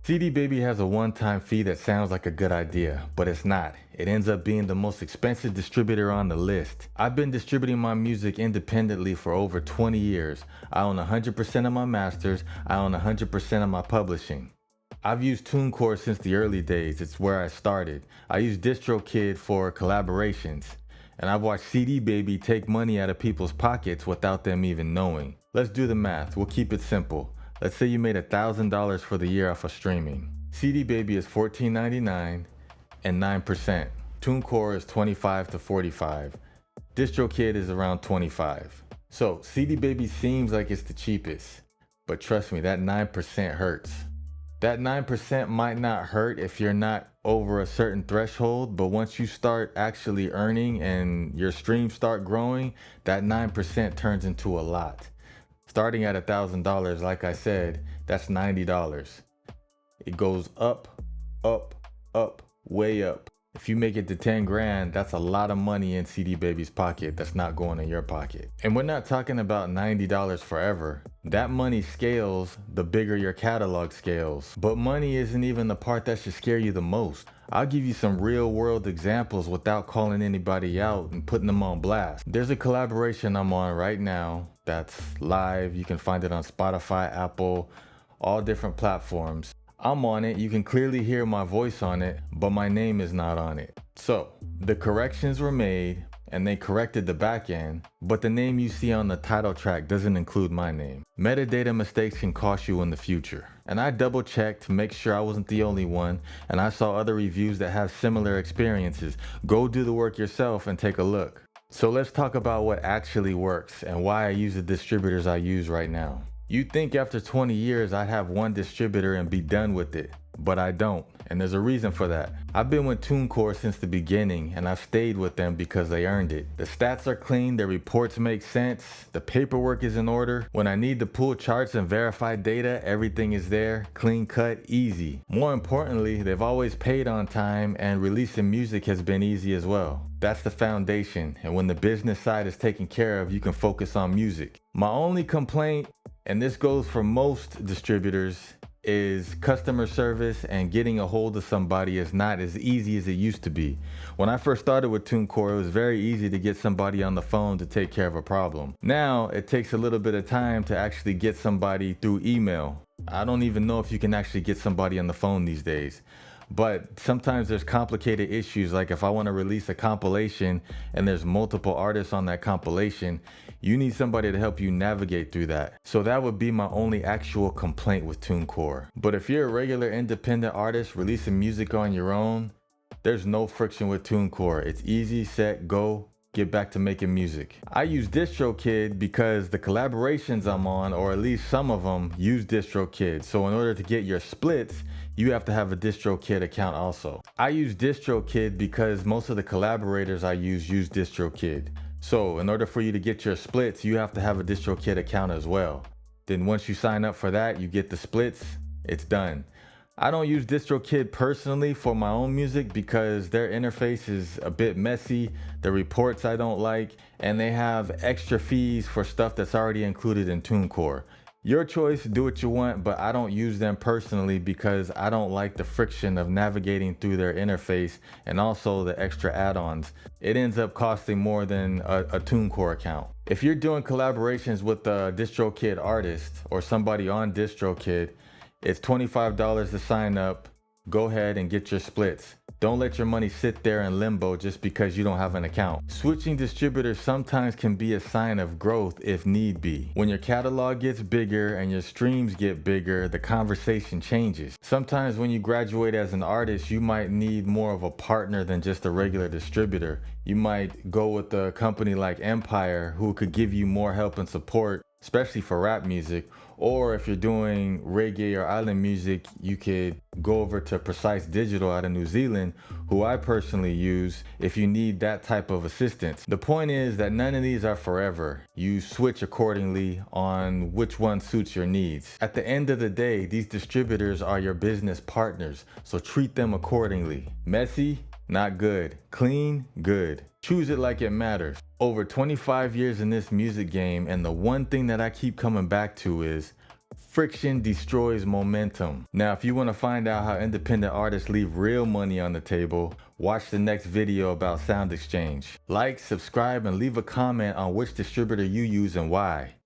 CD Baby has a one-time fee that sounds like a good idea, but it's not. It ends up being the most expensive distributor on the list. I've been distributing my music independently for over 20 years. I own 100% of my masters. I own 100% of my publishing. I've used TuneCore since the early days. It's where I started. I use DistroKid for collaborations. And I've watched CD Baby take money out of people's pockets without them even knowing. Let's do the math. We'll keep it simple. Let's say you made $1,000 for the year off of streaming. CD Baby is $14.99 and 9%. TuneCore is 25 to 45. DistroKid is around 25. So CD Baby seems like it's the cheapest, but trust me, that 9% hurts. That 9% might not hurt if you're not over a certain threshold, but once you start actually earning and your streams start growing, that 9% turns into a lot. Starting at $1,000, like I said, that's $90. It goes up, up, up, way up. If you make it to 10 grand, that's a lot of money in CD Baby's pocket that's not going in your pocket. And we're not talking about $90 forever. That money scales the bigger your catalog scales. But money isn't even the part that should scare you the most. I'll give you some real world examples without calling anybody out and putting them on blast. There's a collaboration I'm on right now that's live. You can find it on Spotify, Apple, all different platforms. I'm on it, you can clearly hear my voice on it, but my name is not on it. So, the corrections were made and they corrected the back end, but the name you see on the title track doesn't include my name. Metadata mistakes can cost you in the future. And I double checked to make sure I wasn't the only one, and I saw other reviews that have similar experiences. Go do the work yourself and take a look. So let's talk about what actually works and why I use the distributors I use right now. You'd think after 20 years I'd have one distributor and be done with it, but I don't, and there's a reason for that. I've been with TuneCore since the beginning, and I've stayed with them because they earned it. The stats are clean, their reports make sense, the paperwork is in order. When I need to pull charts and verify data, everything is there, clean cut, easy. More importantly, they've always paid on time, and releasing music has been easy as well. That's the foundation, and when the business side is taken care of, you can focus on music. My only complaint, and this goes for most distributors, is customer service, and getting a hold of somebody is not as easy as it used to be. When I first started with TuneCore, it was very easy to get somebody on the phone to take care of a problem. Now, it takes a little bit of time to actually get somebody through email. I don't even know if you can actually get somebody on the phone these days. But sometimes there's complicated issues, like if I want to release a compilation and there's multiple artists on that compilation, you need somebody to help you navigate through that. So that would be my only actual complaint with TuneCore. But if you're a regular independent artist releasing music on your own, there's no friction with TuneCore. It's easy, set, go. Get back to making music. I use DistroKid because the collaborations I'm on, or at least some of them, use DistroKid. So in order to get your splits, you have to have a DistroKid account also. I use DistroKid because most of the collaborators I use DistroKid. So in order for you to get your splits, you have to have a DistroKid account as well. Then once you sign up for that, you get the splits, it's done. I don't use DistroKid personally for my own music because their interface is a bit messy, the reports I don't like, and they have extra fees for stuff that's already included in TuneCore. Your choice, do what you want, but I don't use them personally because I don't like the friction of navigating through their interface and also the extra add-ons. It ends up costing more than a TuneCore account. If you're doing collaborations with a DistroKid artist or somebody on DistroKid, it's $25 to sign up. Go ahead and get your splits. Don't let your money sit there in limbo just because you don't have an account. Switching distributors sometimes can be a sign of growth if need be. When your catalog gets bigger and your streams get bigger, the conversation changes. Sometimes when you graduate as an artist, you might need more of a partner than just a regular distributor. You might go with a company like Empire who could give you more help and support, especially for rap music. Or if you're doing reggae or island music, you could go over to Precise Digital out of New Zealand, who I personally use if you need that type of assistance. The point is that none of these are forever. You switch accordingly on which one suits your needs. At the end of the day, these distributors are your business partners, so treat them accordingly. Messy? Not good. Clean? Good. Choose it like it matters. Over 25 years in this music game, and the one thing that I keep coming back to is friction destroys momentum. Now, if you want to find out how independent artists leave real money on the table, watch the next video about sound exchange. Like, subscribe, and leave a comment on which distributor you use and why.